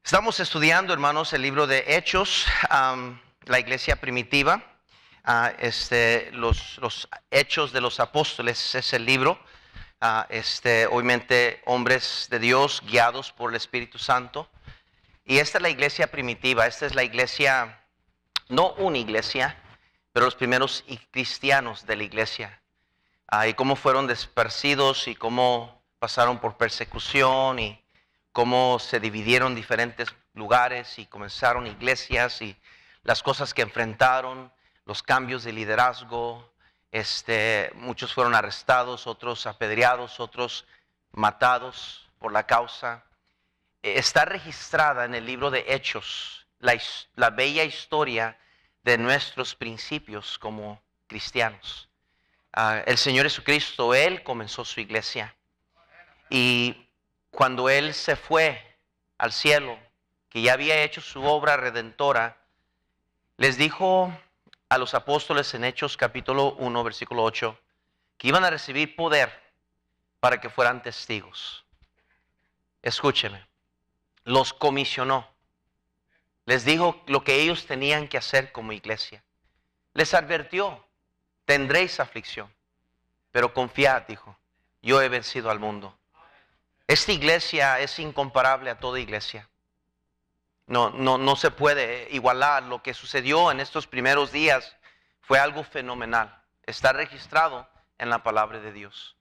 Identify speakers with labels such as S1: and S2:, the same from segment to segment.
S1: Estamos estudiando, hermanos, el libro de Hechos, la iglesia primitiva. Los Hechos de los Apóstoles es el libro. Obviamente, hombres de Dios guiados por el Espíritu Santo. Y esta es la iglesia primitiva. Esta es la iglesia, no una iglesia, pero los primeros cristianos de la iglesia. Y cómo fueron dispersidos y cómo pasaron por persecución y cómo se dividieron en diferentes lugares y comenzaron iglesias y las cosas que enfrentaron, los cambios de liderazgo. Muchos fueron arrestados, otros apedreados, otros matados por la causa. Está registrada en el libro de Hechos la bella historia de nuestros principios como cristianos. El Señor Jesucristo, Él comenzó su iglesia. Y cuando Él se fue al cielo, que ya había hecho su obra redentora, les dijo a los apóstoles en Hechos capítulo 1, versículo 8, que iban a recibir poder para que fueran testigos. Escúcheme, los comisionó. Les dijo lo que ellos tenían que hacer como iglesia. Les advirtió, tendréis aflicción, pero confiad, dijo, yo he vencido al mundo. Esta iglesia es incomparable a toda iglesia. No se puede igualar. Lo que sucedió en estos primeros días fue algo fenomenal. Está registrado en la palabra de Dios.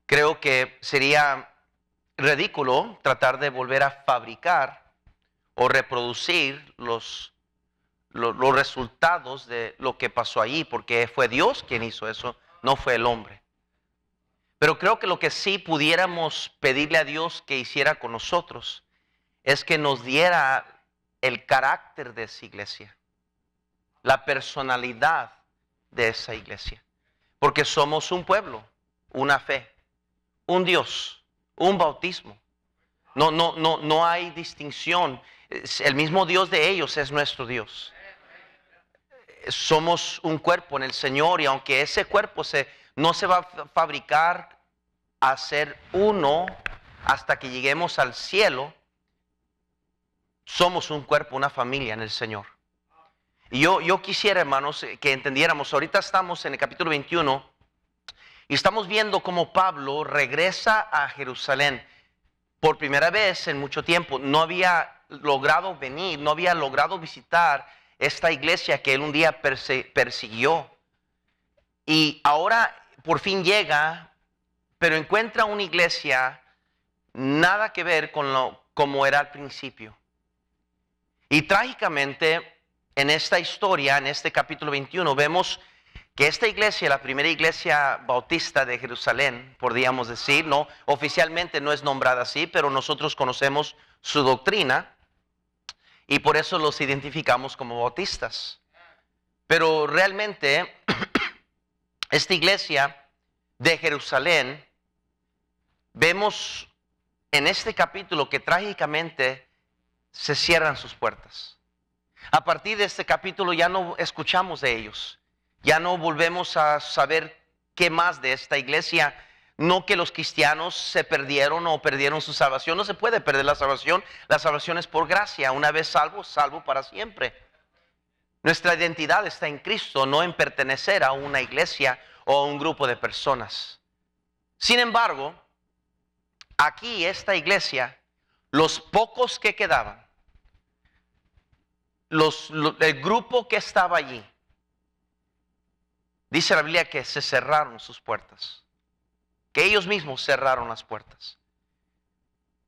S1: Creo que sería ridículo tratar de volver a fabricar o reproducir los resultados de lo que pasó allí, porque fue Dios quien hizo eso, no fue el hombre. Pero creo que lo que sí pudiéramos pedirle a Dios que hiciera con nosotros es que nos diera el carácter de esa iglesia, la personalidad de esa iglesia. Porque somos un pueblo, una fe, un Dios, un bautismo. No hay distinción. El mismo Dios de ellos es nuestro Dios. Somos un cuerpo en el Señor, y aunque ese cuerpo no se va a fabricar a ser uno hasta que lleguemos al cielo, somos un cuerpo, una familia en el Señor. Y yo quisiera, hermanos, que entendiéramos, ahorita estamos en el capítulo 21 y estamos viendo cómo Pablo regresa a Jerusalén por primera vez en mucho tiempo. No había logrado venir, no había logrado visitar esta iglesia que él un día persiguió. Y ahora por fin llega, pero encuentra una iglesia nada que ver con como era al principio. Y trágicamente en esta historia, en este capítulo 21, vemos que esta iglesia, la primera iglesia bautista de Jerusalén, podríamos decir, no, oficialmente no es nombrada así, pero nosotros conocemos su doctrina y por eso los identificamos como bautistas. Pero realmente esta iglesia de Jerusalén, vemos en este capítulo que trágicamente se cierran sus puertas. A partir de este capítulo ya no escuchamos de ellos, ya no volvemos a saber qué más de esta iglesia. No que los cristianos se perdieron o perdieron su salvación, no se puede perder la salvación es por gracia, una vez salvo, salvo para siempre. Nuestra identidad está en Cristo, no en pertenecer a una iglesia o a un grupo de personas. Sin embargo, aquí esta iglesia, los pocos que quedaban, el grupo que estaba allí, dice la Biblia que se cerraron sus puertas, que ellos mismos cerraron las puertas.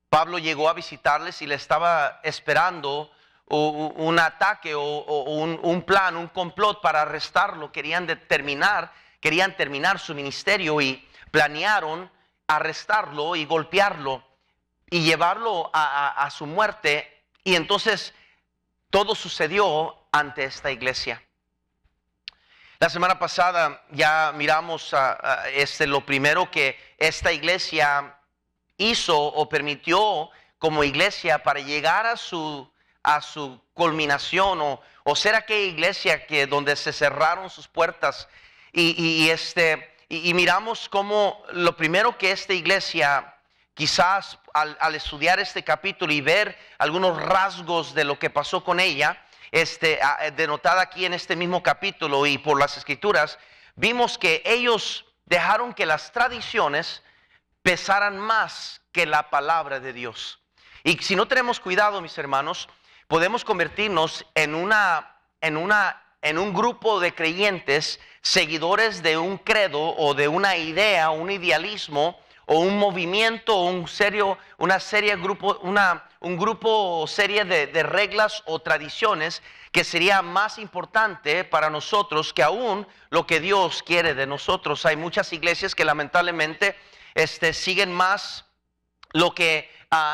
S1: Pablo llegó a visitarles y le estaba esperando un ataque o un plan, un complot para arrestarlo. Querían terminar su ministerio y planearon arrestarlo y golpearlo y llevarlo a su muerte. Y entonces todo sucedió ante esta iglesia. La semana pasada ya miramos lo primero que esta iglesia hizo o permitió como iglesia para llegar a su culminación o ser aquella iglesia donde se cerraron sus puertas. Y miramos cómo lo primero que esta iglesia quizás al estudiar este capítulo y ver algunos rasgos de lo que pasó con ella, denotada aquí en este mismo capítulo y por las escrituras, vimos que ellos dejaron que las tradiciones pesaran más que la palabra de Dios. Y si no tenemos cuidado, mis hermanos, podemos convertirnos en un grupo de creyentes, seguidores de un credo o de una idea, un idealismo o un movimiento, un grupo serie de reglas o tradiciones que sería más importante para nosotros que aún lo que Dios quiere de nosotros. Hay muchas iglesias que lamentablemente siguen más lo que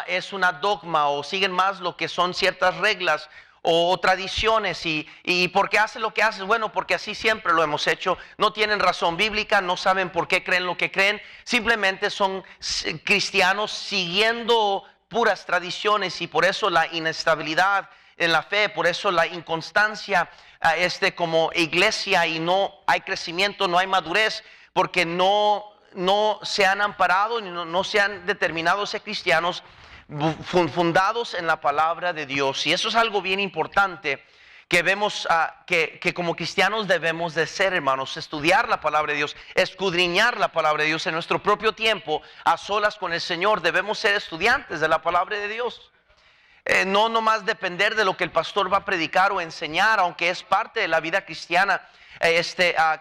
S1: es una dogma, o siguen más lo que son ciertas reglas o tradiciones. ¿Y por qué hacen lo que hacen? Bueno, porque así siempre lo hemos hecho. No tienen razón bíblica, no saben por qué creen lo que creen, simplemente son cristianos siguiendo puras tradiciones, y por eso la inestabilidad en la fe, por eso la inconstancia como iglesia, y no hay crecimiento, no hay madurez, porque no se han amparado y no se han determinado ser cristianos fundados en la palabra de Dios. Y eso es algo bien importante que vemos que como cristianos debemos de ser, hermanos: estudiar la palabra de Dios, escudriñar la palabra de Dios en nuestro propio tiempo, a solas con el Señor. Debemos ser estudiantes de la palabra de Dios. No nomás depender de lo que el pastor va a predicar o enseñar, aunque es parte de la vida cristiana,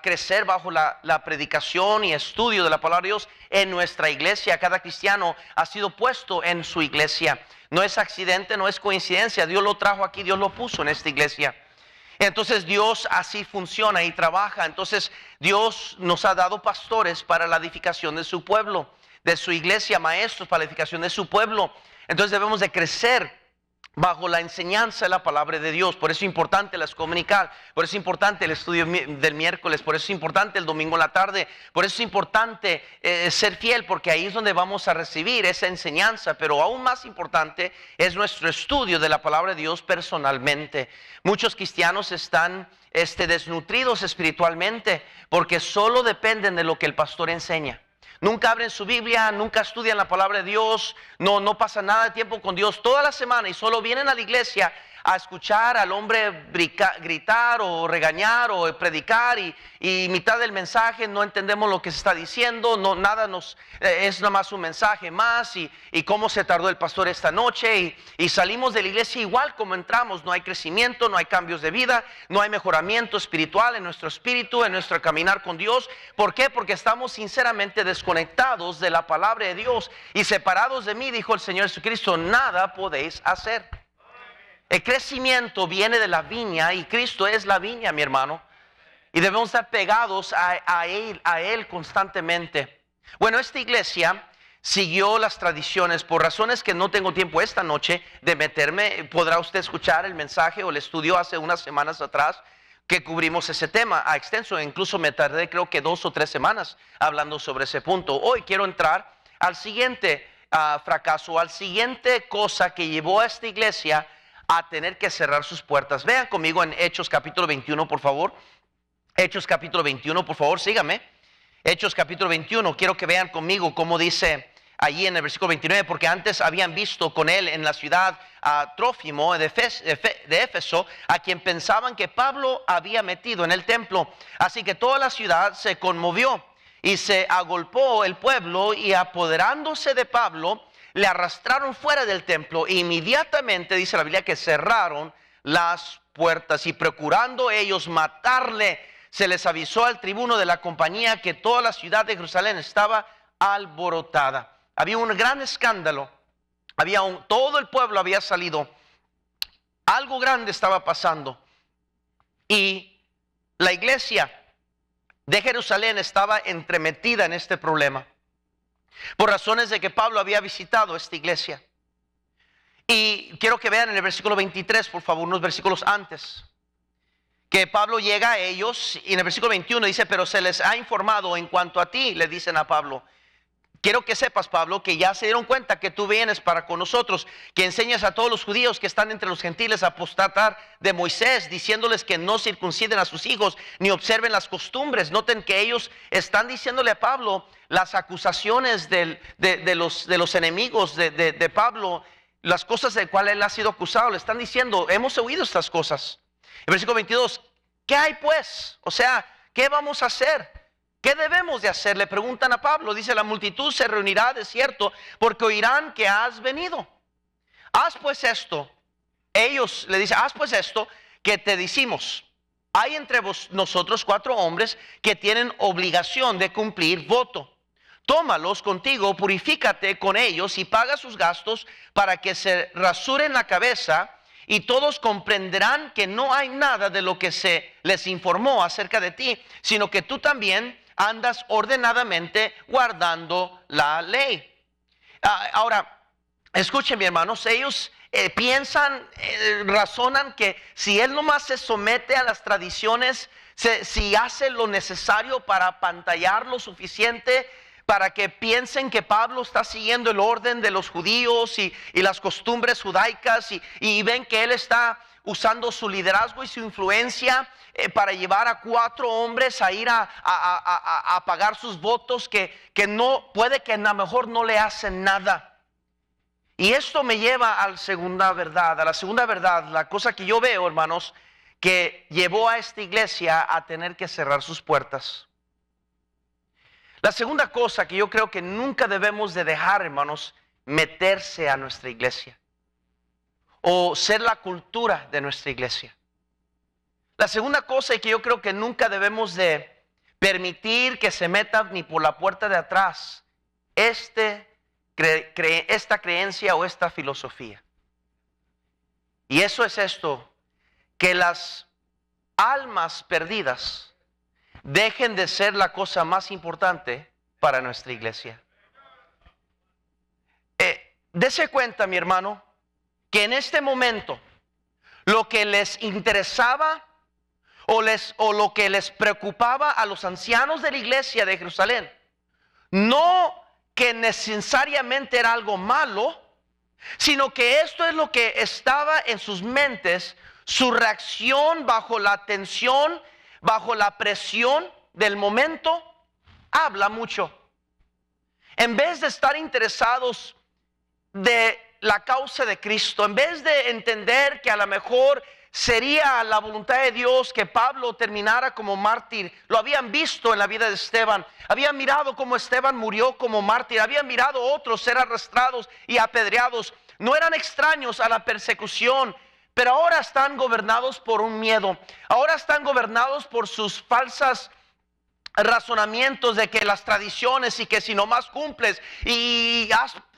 S1: crecer bajo la predicación y estudio de la palabra de Dios en nuestra iglesia. Cada cristiano ha sido puesto en su iglesia. No es accidente, no es coincidencia. Dios lo trajo aquí, Dios lo puso en esta iglesia. Entonces Dios así funciona y trabaja. Entonces Dios nos ha dado pastores para la edificación de su pueblo, de su iglesia, maestros para la edificación de su pueblo. Entonces debemos de crecer bajo la enseñanza de la palabra de Dios. Por eso es importante las comunicar, por eso es importante el estudio del miércoles, por eso es importante el domingo en la tarde, por eso es importante ser fiel, porque ahí es donde vamos a recibir esa enseñanza. Pero aún más importante es nuestro estudio de la palabra de Dios personalmente. Muchos cristianos están desnutridos espiritualmente porque solo dependen de lo que el pastor enseña. Nunca abren su Biblia, nunca estudian la palabra de Dios, no pasan nada de tiempo con Dios toda la semana, y solo vienen a la iglesia a escuchar al hombre gritar o regañar o predicar, y mitad del mensaje no entendemos lo que se está diciendo, es nada más un mensaje más, y cómo se tardó el pastor esta noche, y salimos de la iglesia igual como entramos. No hay crecimiento, no hay cambios de vida, no hay mejoramiento espiritual en nuestro espíritu, en nuestro caminar con Dios. ¿Por qué? Porque estamos sinceramente desconectados de la palabra de Dios, y separados de mí, dijo el Señor Jesucristo, nada podéis hacer. El crecimiento viene de la viña, y Cristo es la viña, mi hermano, y debemos estar pegados a Él constantemente. Bueno, esta iglesia siguió las tradiciones. Por razones que no tengo tiempo esta noche de meterme, podrá usted escuchar el mensaje o el estudio hace unas semanas atrás que cubrimos ese tema a extenso. Incluso me tardé creo que 2 o 3 semanas hablando sobre ese punto. Hoy quiero entrar al siguiente fracaso, al siguiente cosa que llevó a esta iglesia a tener que cerrar sus puertas. Vean conmigo en Hechos capítulo 21, por favor. Hechos capítulo 21, por favor, síganme. Hechos capítulo 21, quiero que vean conmigo cómo dice allí en el versículo 29, porque antes habían visto con él en la ciudad a Trófimo de Éfeso, a quien pensaban que Pablo había metido en el templo. Así que toda la ciudad se conmovió y se agolpó el pueblo, y apoderándose de Pablo, le arrastraron fuera del templo, e inmediatamente dice la Biblia que cerraron las puertas, y procurando ellos matarle, se les avisó al tribuno de la compañía que toda la ciudad de Jerusalén estaba alborotada. Había un gran escándalo, todo el pueblo había salido, algo grande estaba pasando, y la iglesia de Jerusalén estaba entremetida en este problema, por razones de que Pablo había visitado esta iglesia. Y quiero que vean en el versículo 23, por favor, unos versículos antes, que Pablo llega a ellos, y en el versículo 21 dice: pero se les ha informado en cuanto a ti, le dicen a Pablo, quiero que sepas, Pablo, que ya se dieron cuenta que tú vienes para con nosotros, que enseñas a todos los judíos que están entre los gentiles a apostatar de Moisés, diciéndoles que no circunciden a sus hijos ni observen las costumbres. Noten que ellos están diciéndole a Pablo las acusaciones de los enemigos de Pablo, las cosas de cuales él ha sido acusado. Le están diciendo, hemos oído estas cosas. En versículo 22, ¿qué hay pues? O sea, ¿qué vamos a hacer? ¿Qué debemos de hacer? Le preguntan a Pablo. Dice, la multitud se reunirá de cierto, porque oirán que has venido. Haz pues esto. Ellos le dicen, haz pues esto que te decimos. Hay entre nosotros 4 hombres que tienen obligación de cumplir voto. Tómalos contigo, purifícate con ellos y paga sus gastos para que se rasuren la cabeza, y todos comprenderán que no hay nada de lo que se les informó acerca de ti, sino que tú también andas ordenadamente guardando la ley. Ahora, escuchen, mis hermanos, ellos piensan, razonan que si él nomás se somete a las tradiciones, si hace lo necesario para apantallar lo suficiente, para que piensen que Pablo está siguiendo el orden de los judíos y las costumbres judaicas, y ven que él está usando su liderazgo y su influencia para llevar a 4 hombres a ir a pagar sus votos, que no puede, que a lo mejor no le hacen nada. Y esto me lleva a la segunda verdad. La cosa que yo veo, hermanos, que llevó a esta iglesia a tener que cerrar sus puertas. La segunda cosa que yo creo que nunca debemos de dejar, hermanos, meterse a nuestra iglesia o ser la cultura de nuestra iglesia. La segunda cosa que yo creo que nunca debemos de permitir que se meta ni por la puerta de atrás esta creencia o esta filosofía. Y eso es esto, que las almas perdidas dejen de ser la cosa más importante para nuestra iglesia. Dese cuenta, mi hermano, que en este momento lo que les interesaba o lo que les preocupaba a los ancianos de la iglesia de Jerusalén, no que necesariamente era algo malo, sino que esto es lo que estaba en sus mentes, su reacción bajo la tensión, bajo la presión del momento, habla mucho. En vez de estar interesados de la causa de Cristo, en vez de entender que a lo mejor sería la voluntad de Dios que Pablo terminara como mártir, lo habían visto en la vida de Esteban, habían mirado cómo Esteban murió como mártir, habían mirado a otros ser arrastrados y apedreados, no eran extraños a la persecución, pero ahora están gobernados por un miedo, ahora están gobernados por sus falsas razonamientos de que las tradiciones y que si nomás cumples y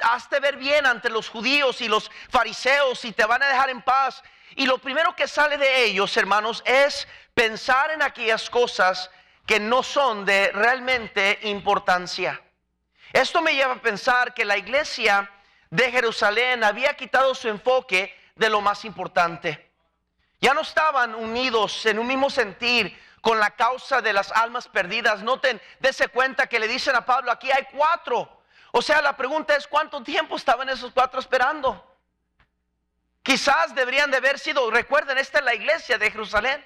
S1: hazte ver bien ante los judíos y los fariseos y te van a dejar en paz. Y lo primero que sale de ellos, hermanos, es pensar en aquellas cosas que no son de realmente importancia. Esto me lleva a pensar que la iglesia de Jerusalén había quitado su enfoque de lo más importante. Ya no estaban unidos en un mismo sentir con la causa de las almas perdidas. Noten, dése cuenta que le dicen a Pablo, aquí hay 4. O sea, la pregunta es, ¿cuánto tiempo estaban esos 4 esperando? Quizás deberían de haber sido, recuerden, esta es la iglesia de Jerusalén.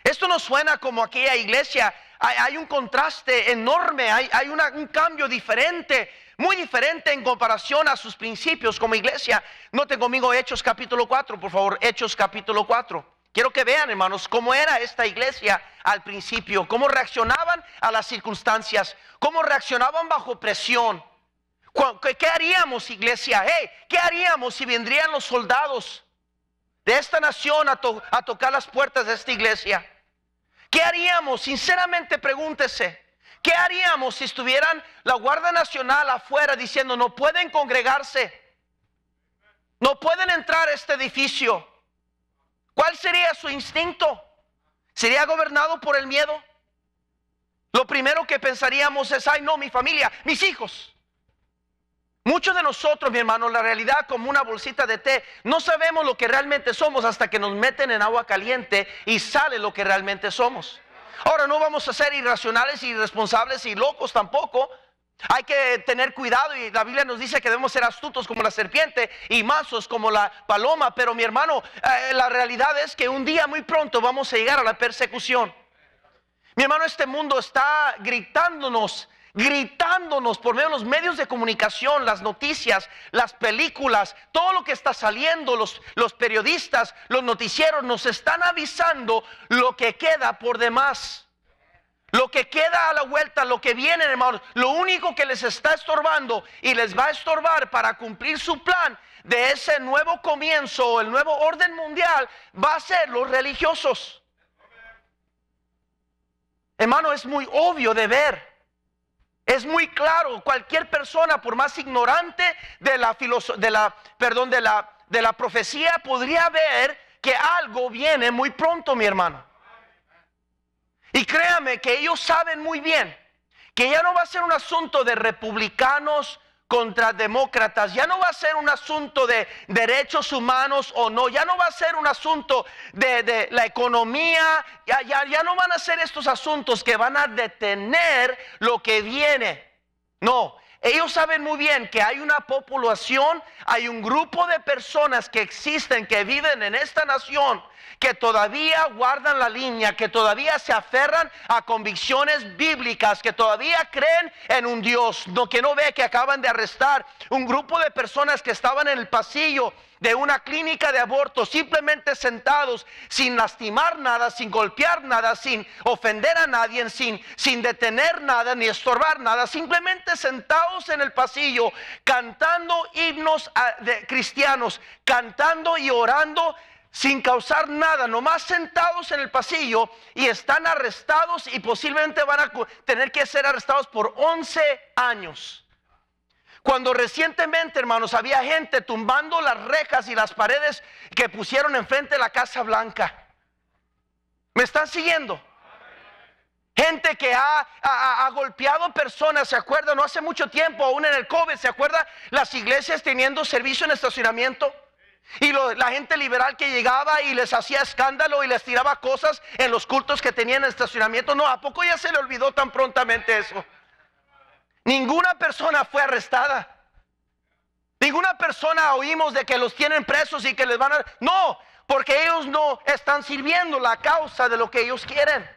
S1: Esto no suena como aquella iglesia, hay un contraste enorme, hay un cambio diferente, muy diferente en comparación a sus principios como iglesia. Noten conmigo Hechos capítulo 4, por favor, Hechos capítulo 4. Quiero que vean, hermanos, cómo era esta iglesia al principio, cómo reaccionaban a las circunstancias, cómo reaccionaban bajo presión. ¿Qué haríamos, iglesia? Hey, ¿qué haríamos si vendrían los soldados de esta nación a tocar las puertas de esta iglesia? ¿Qué haríamos? Sinceramente pregúntese. ¿Qué haríamos si estuvieran la Guardia Nacional afuera diciendo no pueden congregarse, no pueden entrar a este edificio? ¿Cuál sería su instinto? ¿Sería gobernado por el miedo? Lo primero que pensaríamos es, ay no, mi familia, mis hijos. Muchos de nosotros, mi hermano, la realidad como una bolsita de té, no sabemos lo que realmente somos hasta que nos meten en agua caliente y sale lo que realmente somos. Ahora no vamos a ser irracionales, irresponsables y locos tampoco, Hay que tener cuidado y la Biblia nos dice que debemos ser astutos como la serpiente y mansos como la paloma. Pero mi hermano, la realidad es que un día muy pronto vamos a llegar a la persecución. Mi hermano, este mundo está gritándonos por medio de los medios de comunicación, las noticias, las películas, todo lo que está saliendo, los periodistas, los noticieros nos están avisando lo que queda por demás. Lo que queda a la vuelta, lo que viene, hermanos, lo único que les está estorbando y les va a estorbar para cumplir su plan de ese nuevo comienzo, el nuevo orden mundial, va a ser los religiosos. Hermano, es muy obvio de ver. Es muy claro, cualquier persona, por más ignorante de la profecía, podría ver que algo viene muy pronto, mi hermano. Y créame que ellos saben muy bien que ya no va a ser un asunto de republicanos contra demócratas, ya no va a ser un asunto de derechos humanos o no, ya no va a ser un asunto de la economía, ya no van a ser estos asuntos que van a detener lo que viene. No, ellos saben muy bien que hay una población, hay un grupo de personas que existen, que viven en esta nación, que todavía guardan la línea, que todavía se aferran a convicciones bíblicas, que todavía creen en un Dios, que no ve que acaban de arrestar un grupo de personas que estaban en el pasillo de una clínica de aborto, simplemente sentados, sin lastimar nada, sin golpear nada, sin ofender a nadie, sin detener nada, ni estorbar nada, simplemente sentados en el pasillo, cantando himnos de cristianos, cantando y orando, sin causar nada, nomás sentados en el pasillo, y están arrestados y posiblemente van a tener que ser arrestados por 11 años. Cuando recientemente, hermanos, había gente tumbando las rejas y las paredes que pusieron enfrente de la Casa Blanca. ¿Me están siguiendo? Gente que ha golpeado personas, ¿se acuerdan? No hace mucho tiempo, aún en el COVID, ¿se acuerdan? Las iglesias teniendo servicio en estacionamiento. Y la gente liberal que llegaba y les hacía escándalo y les tiraba cosas en los cultos que tenían en el estacionamiento. No, ¿a poco ya se le olvidó tan prontamente eso? Ninguna persona fue arrestada. Ninguna persona oímos de que los tienen presos y que les van a... No, porque ellos no están sirviendo la causa de lo que ellos quieren.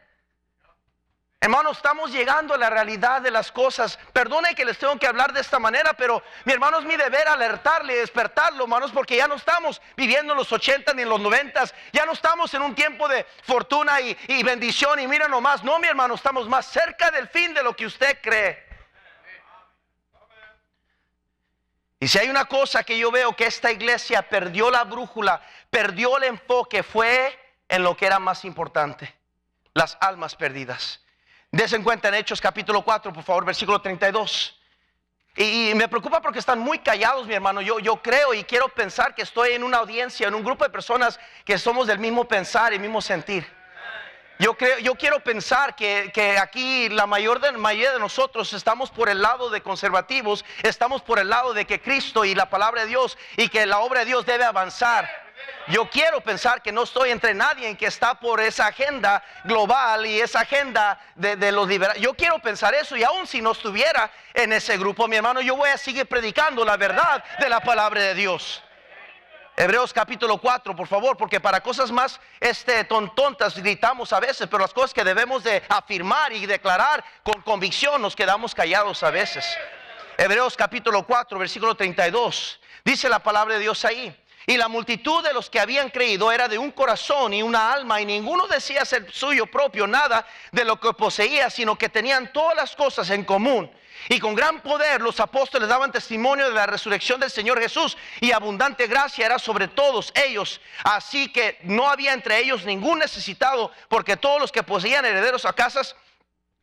S1: Hermanos, estamos llegando a la realidad de las cosas. Perdone que les tengo que hablar de esta manera, pero mi hermano, es mi deber alertarle, despertarlo, hermanos, porque ya no estamos viviendo en los 80 ni en los 90. Ya no estamos en un tiempo de fortuna y bendición y mira nomás. No, mi hermano, estamos más cerca del fin de lo que usted cree. Y si hay una cosa que yo veo que esta iglesia perdió la brújula, perdió el enfoque, fue en lo que era más importante: las almas perdidas. Dese en cuenta en Hechos capítulo 4, por favor, versículo 32. Y me preocupa porque están muy callados, mi hermano. Yo creo y quiero pensar que estoy en una audiencia, en un grupo de personas que somos del mismo pensar y mismo sentir. Yo quiero pensar que aquí la mayoría de nosotros estamos por el lado de conservativos, estamos por el lado de que Cristo y la palabra de Dios y que la obra de Dios debe avanzar. Yo quiero pensar que no estoy entre nadie en que está por esa agenda global y esa agenda de los liberales. Yo quiero pensar eso, y aún si no estuviera en ese grupo, mi hermano, yo voy a seguir predicando la verdad de la palabra de Dios. Hebreos capítulo 4, por favor, porque para cosas más tontas gritamos a veces, pero las cosas que debemos de afirmar y declarar con convicción nos quedamos callados a veces. Hebreos capítulo 4, versículo 32, dice la palabra de Dios ahí: y la multitud de los que habían creído era de un corazón y una alma, y ninguno decía ser suyo propio nada de lo que poseía, sino que tenían todas las cosas en común. Y con gran poder los apóstoles daban testimonio de la resurrección del Señor Jesús, y abundante gracia era sobre todos ellos. Así que no había entre ellos ningún necesitado, porque todos los que poseían herederos a casas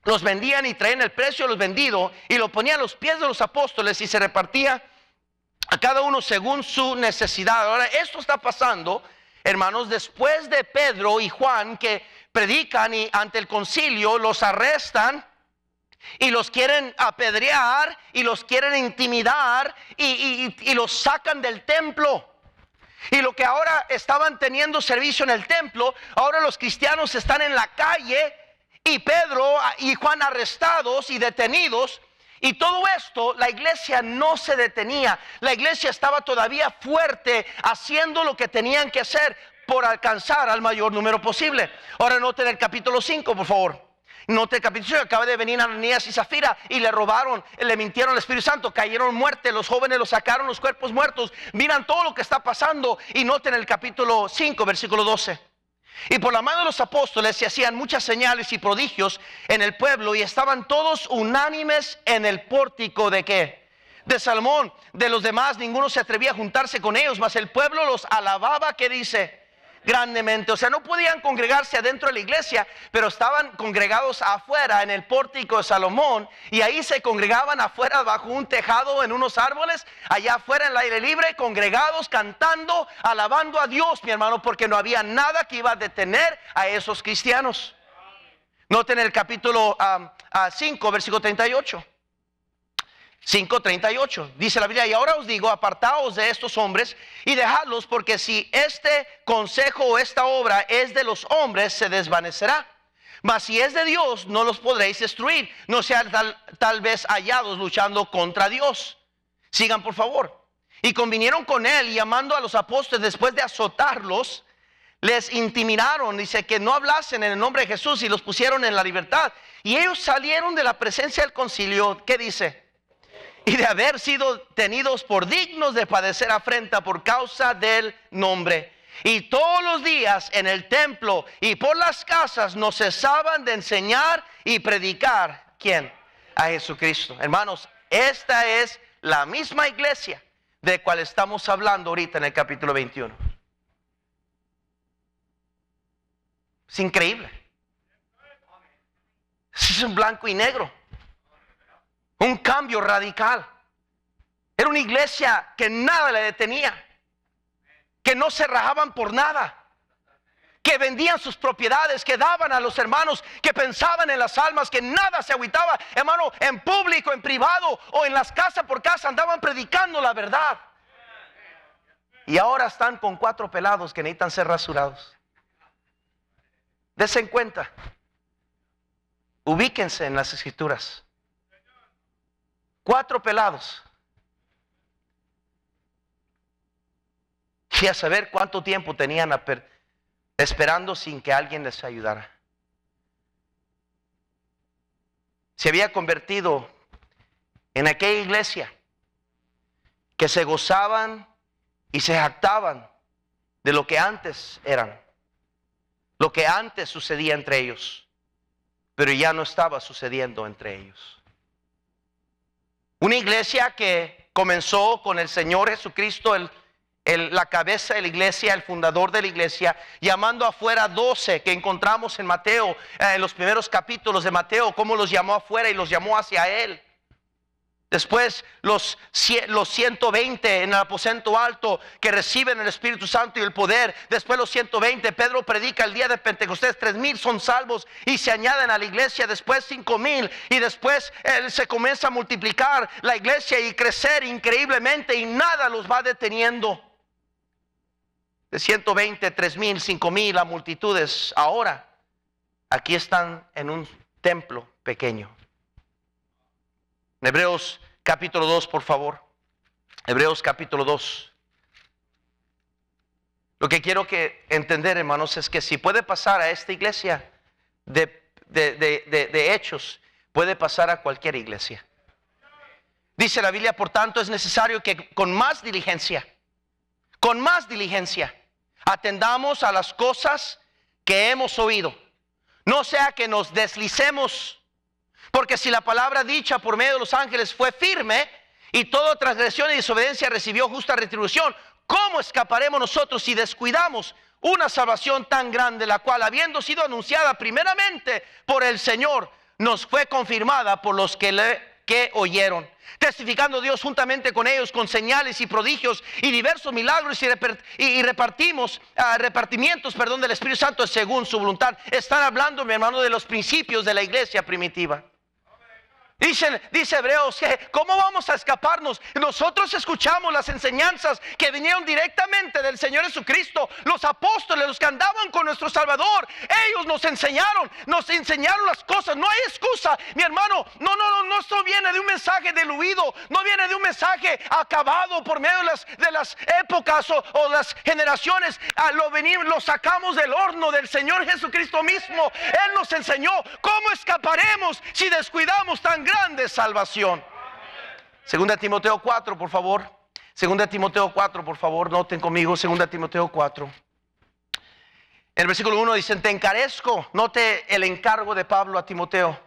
S1: los vendían y traían el precio de los vendidos y lo ponían a los pies de los apóstoles, y se repartía a cada uno según su necesidad. Ahora, esto está pasando, hermanos, después de Pedro y Juan, que predican y ante el concilio los arrestan y los quieren apedrear y los quieren intimidar y los sacan del templo. Y lo que ahora estaban teniendo servicio en el templo, ahora los cristianos están en la calle, y Pedro y Juan arrestados y detenidos. Y todo esto, la iglesia no se detenía. La iglesia estaba todavía fuerte, haciendo lo que tenían que hacer por alcanzar al mayor número posible. Ahora noten el capítulo 5, por favor. Noten el capítulo 5, acaba de venir Ananías y Zafira y le robaron, le mintieron al Espíritu Santo, cayeron muertos, los jóvenes los sacaron, los cuerpos muertos. Miran todo lo que está pasando y noten el capítulo 5, versículo 12. Y por la mano de los apóstoles se hacían muchas señales y prodigios en el pueblo, y estaban todos unánimes en el pórtico de ¿qué? De Salomón. De los demás ninguno se atrevía a juntarse con ellos, mas el pueblo los alababa, ¿qué dice? Grandemente. O sea, no podían congregarse adentro de la iglesia, pero estaban congregados afuera en el pórtico de Salomón, y ahí se congregaban afuera bajo un tejado en unos árboles, allá afuera en el aire libre, congregados, cantando, alabando a Dios, mi hermano, porque no había nada que iba a detener a esos cristianos. Noten el capítulo 5, versículo 38. 5:38 dice la Biblia: y ahora os digo, apartaos de estos hombres y dejadlos, porque si este consejo o esta obra es de los hombres, se desvanecerá. Mas si es de Dios, no los podréis destruir. No sean tal vez hallados luchando contra Dios. Sigan, por favor. Y convinieron con él, y llamando a los apóstoles después de azotarlos, les intimidaron, dice, que no hablasen en el nombre de Jesús, y los pusieron en la libertad. Y ellos salieron de la presencia del concilio, ¿qué dice? Y de haber sido tenidos por dignos de padecer afrenta por causa del nombre. Y todos los días en el templo y por las casas no cesaban de enseñar y predicar, ¿quién? A Jesucristo. Hermanos, esta es la misma iglesia de cual estamos hablando ahorita en el capítulo 21. Es increíble. Es un blanco y negro. Un cambio radical. Era una iglesia que nada le detenía, que no se rajaban por nada, que vendían sus propiedades, que daban a los hermanos, que pensaban en las almas, que nada se agüitaba, hermano, en público, en privado o en las casas por casa andaban predicando la verdad. Y ahora están con 4 pelados que necesitan ser rasurados. Desen cuenta, ubíquense en las escrituras. 4 pelados. Y a saber cuánto tiempo tenían esperando sin que alguien les ayudara. Se había convertido en aquella iglesia que se gozaban y se jactaban de lo que antes eran, lo que antes sucedía entre ellos, pero ya no estaba sucediendo entre ellos. Una iglesia que comenzó con el Señor Jesucristo, la cabeza de la iglesia, el fundador de la iglesia, llamando afuera 12 que encontramos en Mateo, en los primeros capítulos de Mateo, cómo los llamó afuera y los llamó hacia él. Después los 120 en el aposento alto que reciben el Espíritu Santo y el poder. Después los 120, Pedro predica el día de Pentecostés, 3,000 son salvos y se añaden a la iglesia. Después 5,000 y después se comienza a multiplicar la iglesia y crecer increíblemente, y nada los va deteniendo. De 120, 3,000, 5,000 a multitudes. Ahora aquí están en un templo pequeño. Hebreos capítulo 2, por favor. Hebreos capítulo 2. Lo que quiero que entender, hermanos, es que si puede pasar a esta iglesia de Hechos, puede pasar a cualquier iglesia. Dice la Biblia: por tanto es necesario que con más diligencia, atendamos a las cosas que hemos oído. No sea que nos deslicemos. Porque si la palabra dicha por medio de los ángeles fue firme, y toda transgresión y desobediencia recibió justa retribución, ¿cómo escaparemos nosotros si descuidamos una salvación tan grande, la cual, habiendo sido anunciada primeramente por el Señor, nos fue confirmada por los que oyeron? Testificando Dios juntamente con ellos con señales y prodigios y diversos milagros y repartimientos del Espíritu Santo según su voluntad. Están hablando, mi hermano, de los principios de la iglesia primitiva. Dice Hebreos que ¿cómo vamos a escaparnos? Nosotros escuchamos las enseñanzas que vinieron directamente del Señor Jesucristo. Los apóstoles, los que andaban con nuestro Salvador, ellos nos enseñaron las cosas. No hay excusa, mi hermano. No, esto viene de un mensaje diluido, no viene de un mensaje acabado por medio de las épocas o las generaciones. Lo sacamos del horno del Señor Jesucristo mismo. Él nos enseñó cómo escaparemos si descuidamos tan grande salvación. Segunda Timoteo 4, por favor. Segunda Timoteo 4, por favor, noten conmigo. Segunda Timoteo 4. En el versículo 1 dicen: te encarezco, note el encargo de Pablo a Timoteo,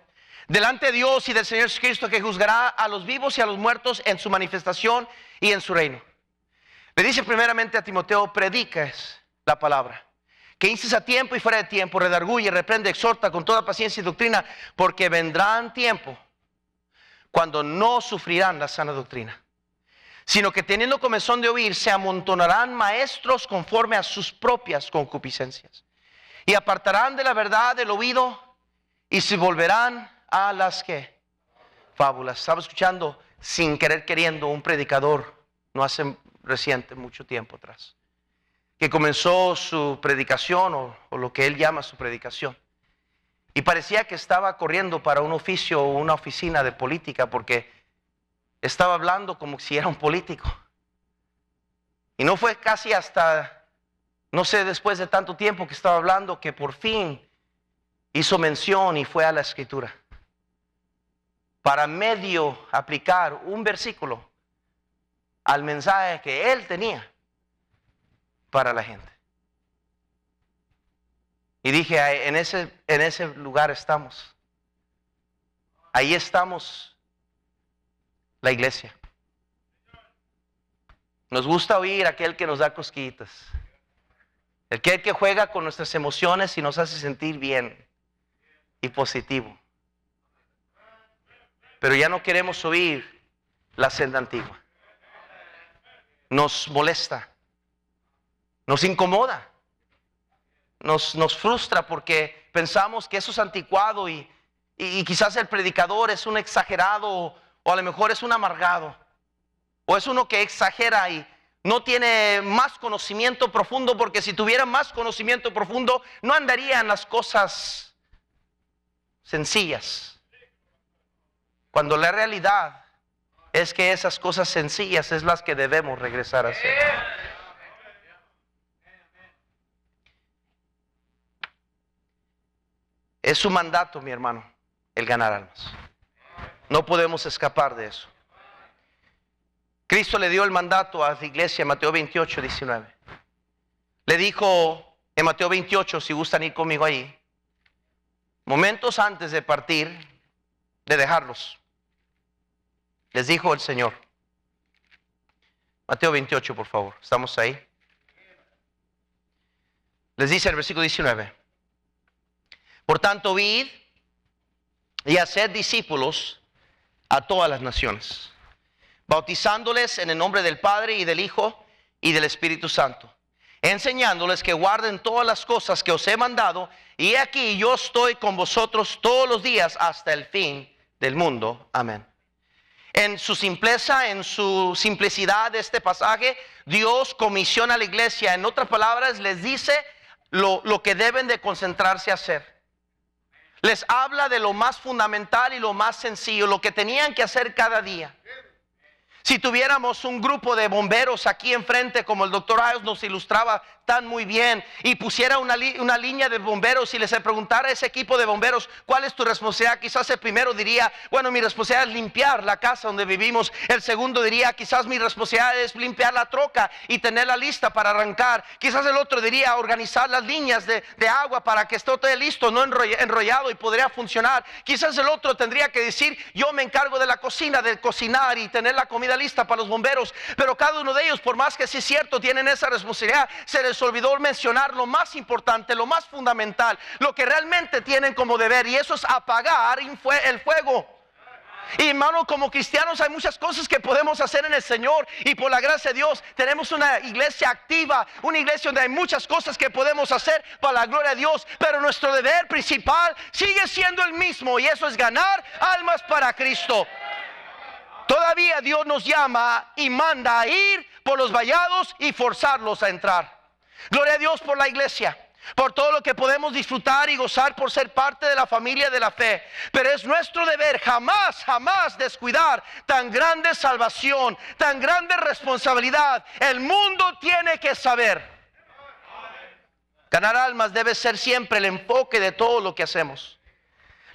S1: delante de Dios y del Señor Jesucristo, que juzgará a los vivos y a los muertos en su manifestación y en su reino. Le dice primeramente a Timoteo: predicas la palabra, que instes a tiempo y fuera de tiempo, redarguye, reprende, exhorta con toda paciencia y doctrina, porque vendrán tiempo cuando no sufrirán la sana doctrina, sino que teniendo comezón de oír, se amontonarán maestros conforme a sus propias concupiscencias, y apartarán de la verdad del oído, y se volverán a las que fábulas. Estaba escuchando, sin querer queriendo, un predicador no hace reciente, mucho tiempo atrás, que comenzó su predicación o lo que él llama su predicación, y parecía que estaba corriendo para un oficio o una oficina de política, porque estaba hablando como si era un político. Y no fue casi hasta, no sé, después de tanto tiempo que estaba hablando, que por fin hizo mención y fue a la Escritura para medio aplicar un versículo al mensaje que él tenía para la gente. Y dije, en ese lugar estamos. Ahí estamos la iglesia. Nos gusta oír a aquel que nos da cosquillitas, aquel que juega con nuestras emociones y nos hace sentir bien y positivo. Pero ya no queremos oír la senda antigua. Nos molesta, nos incomoda, nos frustra, porque pensamos que eso es anticuado y quizás el predicador es un exagerado, o a lo mejor es un amargado, o es uno que exagera y no tiene más conocimiento profundo, porque si tuviera más conocimiento profundo no andaría en las cosas sencillas, cuando la realidad es que esas cosas sencillas es las que debemos regresar a hacer. Es su mandato, mi hermano, el ganar almas. No podemos escapar de eso. Cristo le dio el mandato a la iglesia en Mateo 28, 19. Le dijo en Mateo 28, si gustan ir conmigo ahí, momentos antes de partir, de dejarlos, les dijo el Señor. Mateo 28, por favor, ¿estamos ahí? Les dice el versículo 19. Por tanto, id y haced discípulos a todas las naciones, bautizándoles en el nombre del Padre y del Hijo y del Espíritu Santo, enseñándoles que guarden todas las cosas que os he mandado, y he aquí yo estoy con vosotros todos los días hasta el fin del mundo. Amén. En su simpleza, en su simplicidad de este pasaje, Dios comisiona a la iglesia. En otras palabras, les dice lo que deben de concentrarse a hacer. Les habla de lo más fundamental y lo más sencillo, lo que tenían que hacer cada día. Si tuviéramos un grupo de bomberos aquí enfrente, como el doctor Ayos nos ilustraba tan muy bien, y pusiera una línea de bomberos y les preguntara a ese equipo de bomberos, ¿cuál es tu responsabilidad? Quizás el primero diría, bueno, mi responsabilidad es limpiar la casa donde vivimos. El segundo diría, quizás mi responsabilidad es limpiar la troca y tenerla lista para arrancar. Quizás el otro diría, organizar las líneas de agua para que esté todo listo, no enrollado, y podría funcionar. Quizás el otro tendría que decir, yo me encargo de la cocina, de cocinar y tener la comida lista para los bomberos. Pero cada uno de ellos, por más que sí es cierto, tienen esa responsabilidad, se les olvidó mencionar lo más importante, lo más fundamental, lo que realmente tienen como deber, y eso es apagar el fuego. Y hermano, como cristianos hay muchas cosas que podemos hacer en el Señor. Y por la gracia de Dios tenemos una iglesia activa, una iglesia donde hay muchas cosas que podemos hacer para la gloria de Dios. Pero nuestro deber principal sigue siendo el mismo, y eso es ganar almas para Cristo. Todavía Dios nos llama y manda a ir por los vallados y forzarlos a entrar. Gloria a Dios por la iglesia, por todo lo que podemos disfrutar y gozar por ser parte de la familia de la fe. Pero es nuestro deber jamás descuidar tan grande salvación, tan grande responsabilidad. El mundo tiene que saber. Ganar almas debe ser siempre el enfoque de todo lo que hacemos.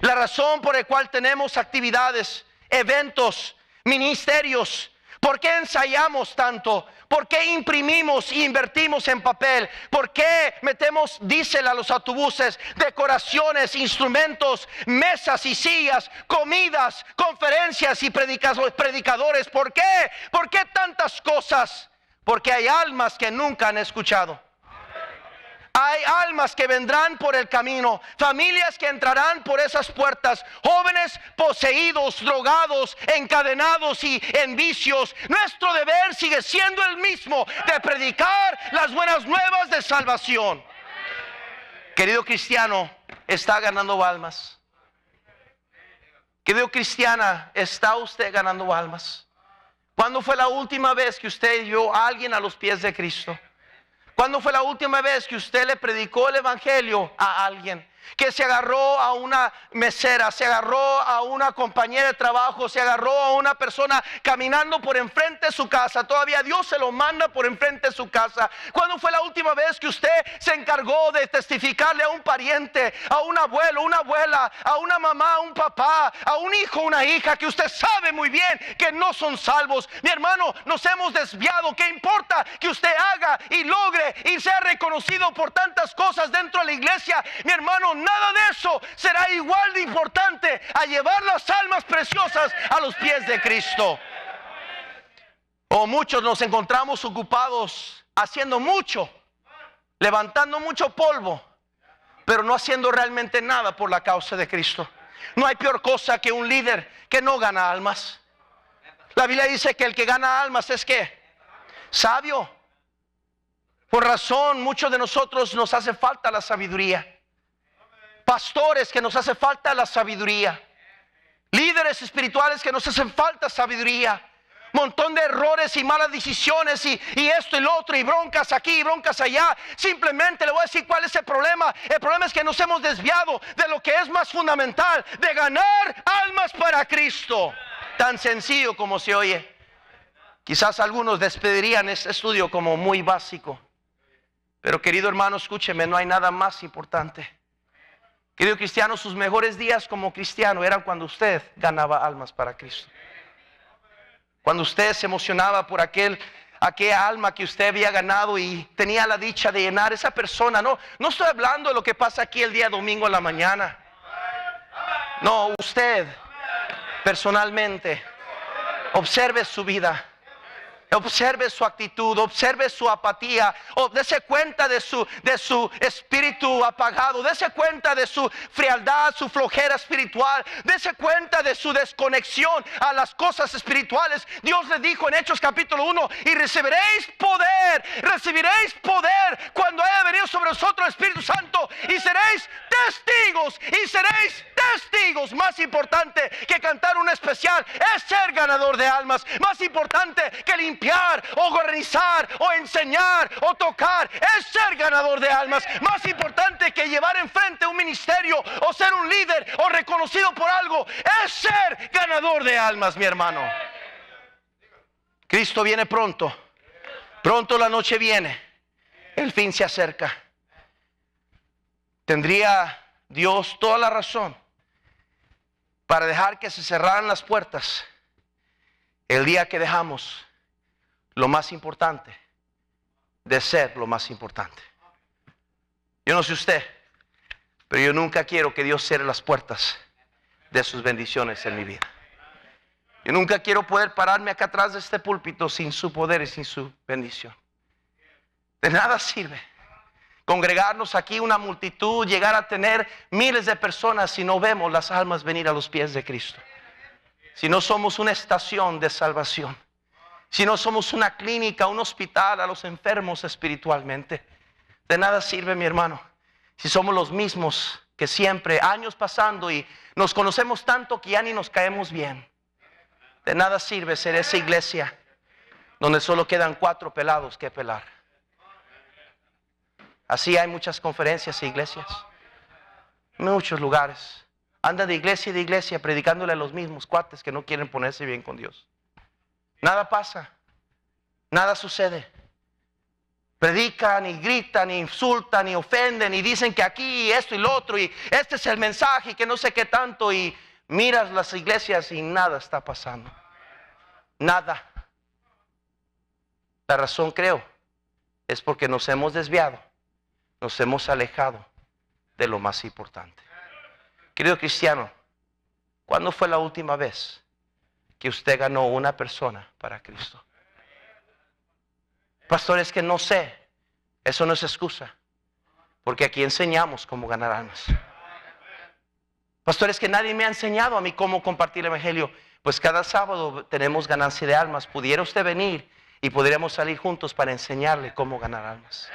S1: La razón por la cual tenemos actividades, eventos, ministerios. ¿Por qué ensayamos tanto? ¿Por qué imprimimos e invertimos en papel? ¿Por qué metemos diésel a los autobuses, decoraciones, instrumentos, mesas y sillas, comidas, conferencias y predicadores? ¿Por qué? ¿Por qué tantas cosas? Porque hay almas que nunca han escuchado. Hay almas que vendrán por el camino, familias que entrarán por esas puertas, jóvenes poseídos, drogados, encadenados y en vicios. Nuestro deber sigue siendo el mismo, de predicar las buenas nuevas de salvación. Querido cristiano, ¿está ganando almas? Querido cristiana, ¿está usted ganando almas? ¿Cuándo fue la última vez que usted vio a alguien a los pies de Cristo? ¿Cuándo fue la última vez que usted le predicó el evangelio a alguien? Que se agarró a una mesera, se agarró a una compañera de trabajo, se agarró a una persona caminando por enfrente de su casa. Todavía Dios se lo manda por enfrente de su casa. ¿Cuándo fue la última vez que usted se encargó de testificarle a un pariente, a un abuelo, una abuela, a una mamá, a un papá, a un hijo, una hija que usted sabe muy bien que no son salvos? Mi hermano, nos hemos desviado. ¿Qué importa que usted haga y logre y sea reconocido por tantas cosas dentro de la iglesia? Mi hermano, nada de eso será igual de importante a llevar las almas preciosas a los pies de Cristo. O muchos nos encontramos ocupados haciendo mucho, levantando mucho polvo, pero no haciendo realmente nada por la causa de Cristo. No hay peor cosa que un líder que no gana almas. La Biblia dice que el que gana almas es ¿qué? Sabio. Por razón, muchos de nosotros nos hace falta la sabiduría. Pastores que nos hace falta la sabiduría. Líderes espirituales que nos hacen falta sabiduría. Montón de errores y malas decisiones y esto y lo otro y broncas aquí y broncas allá. Simplemente le voy a decir cuál es el problema. El problema es que nos hemos desviado de lo que es más fundamental, de ganar almas para Cristo. Tan sencillo como se oye. Quizás algunos despedirían este estudio como muy básico. Pero querido hermano, escúcheme, no hay nada más importante. Querido cristiano, sus mejores días como cristiano eran cuando usted ganaba almas para Cristo. Cuando usted se emocionaba por aquella alma que usted había ganado y tenía la dicha de llenar esa persona. No estoy hablando de lo que pasa aquí el día domingo en la mañana. No, usted personalmente observe su vida. Observe su actitud, observe su apatía, dése cuenta de su espíritu apagado, dése cuenta de su frialdad, su flojera espiritual, dése cuenta de su desconexión a las cosas espirituales. Dios le dijo en Hechos capítulo 1, y recibiréis poder cuando haya venido sobre vosotros el Espíritu Santo, y seréis testigos, Más importante que cantar un especial es ser ganador de almas. Más importante que limpiar o organizar o enseñar o tocar es ser ganador de almas. Más importante que llevar enfrente un ministerio o ser un líder o reconocido por algo es ser ganador de almas, mi hermano. Cristo viene pronto. Pronto la noche viene. El fin se acerca. Tendría Dios toda la razón para dejar que se cerraran las puertas el día que dejamos lo más importante de ser lo más importante. Yo no sé usted, pero yo nunca quiero que Dios cierre las puertas de sus bendiciones en mi vida. Yo nunca quiero poder pararme acá atrás de este púlpito sin su poder y sin su bendición. De nada sirve congregarnos aquí una multitud, llegar a tener miles de personas si no vemos las almas venir a los pies de Cristo. si no somos una estación de salvación, si no somos una clínica, un hospital a los enfermos espiritualmente, de nada sirve, mi hermano, si somos los mismos que siempre, años pasando y nos conocemos tanto que ya ni nos caemos bien. De nada sirve ser esa iglesia donde solo quedan 4 pelados que pelar. Así hay muchas conferencias e iglesias, muchos lugares. Andan de iglesia predicándole a los mismos cuates que no quieren ponerse bien con Dios. Nada pasa, nada sucede. Predican y gritan y insultan y ofenden y dicen que aquí esto y lo otro y este es el mensaje y que no sé qué tanto, y miras las iglesias y nada está pasando. Nada. La razón, creo, es porque nos hemos desviado, nos hemos alejado de lo más importante. Querido cristiano, ¿cuándo fue la última vez que usted ganó una persona para Cristo? Pastor, es que no sé. Eso no es excusa, porque aquí enseñamos cómo ganar almas. Pastor, es que nadie me ha enseñado a mí cómo compartir el evangelio. Pues cada sábado tenemos ganancia de almas. Pudiera usted venir y podríamos salir juntos para enseñarle cómo ganar almas.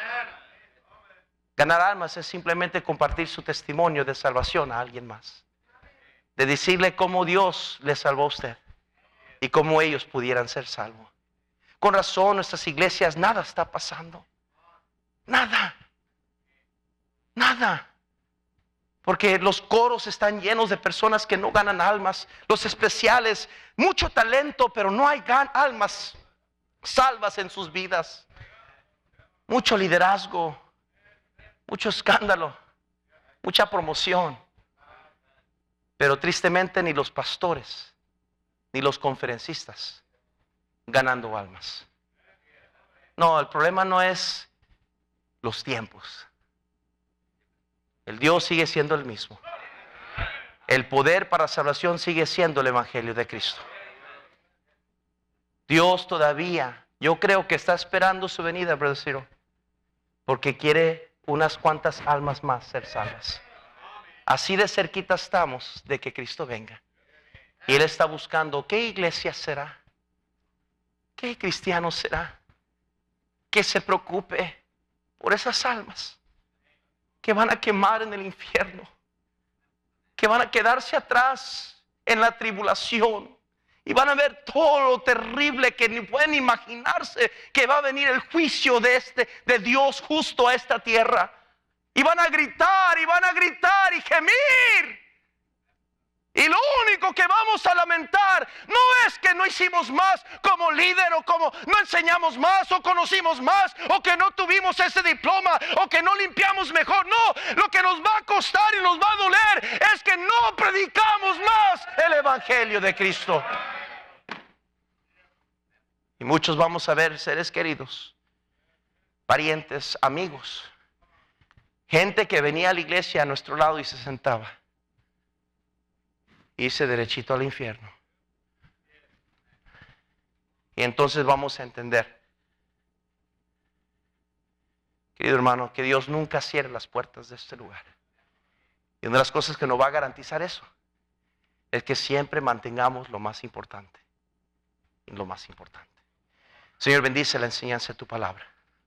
S1: Ganar almas es simplemente compartir su testimonio de salvación a alguien más, de decirle cómo Dios le salvó a usted y cómo ellos pudieran ser salvos. Con razón, nuestras iglesias nada está pasando. Nada. Nada. Porque los coros están llenos de personas que no ganan almas. Los especiales, mucho talento, pero no hay almas salvas en sus vidas. Mucho liderazgo, mucho escándalo, mucha promoción. Pero tristemente ni los pastores, ni los conferencistas ganando almas. No, el problema no es los tiempos. El Dios sigue siendo el mismo. El poder para salvación sigue siendo el evangelio de Cristo. Dios todavía, yo creo que está esperando su venida, Brother Ciro, porque quiere unas cuantas almas más ser salvas. Así de cerquita estamos de que Cristo venga. Y Él está buscando qué iglesia será, qué cristiano será, que se preocupe por esas almas que van a quemar en el infierno, que van a quedarse atrás en la tribulación y van a ver todo lo terrible que ni pueden imaginarse, que va a venir el juicio de Dios justo a esta tierra, y van a gritar y gemir. Y lo único que vamos a lamentar no es que no hicimos más como líder, o como no enseñamos más, o conocimos más, o que no tuvimos ese diploma, o que no limpiamos mejor. No, lo que nos va a costar y nos va a doler es que no predicamos más el evangelio de Cristo. Y muchos vamos a ver seres queridos, parientes, amigos, gente que venía a la iglesia a nuestro lado y se sentaba, irse derechito al infierno. Y entonces vamos a entender, querido hermano, que Dios nunca cierre las puertas de este lugar. Y una de las cosas que nos va a garantizar eso es que siempre mantengamos lo más importante. Y lo más importante. Señor, bendice la enseñanza de tu palabra.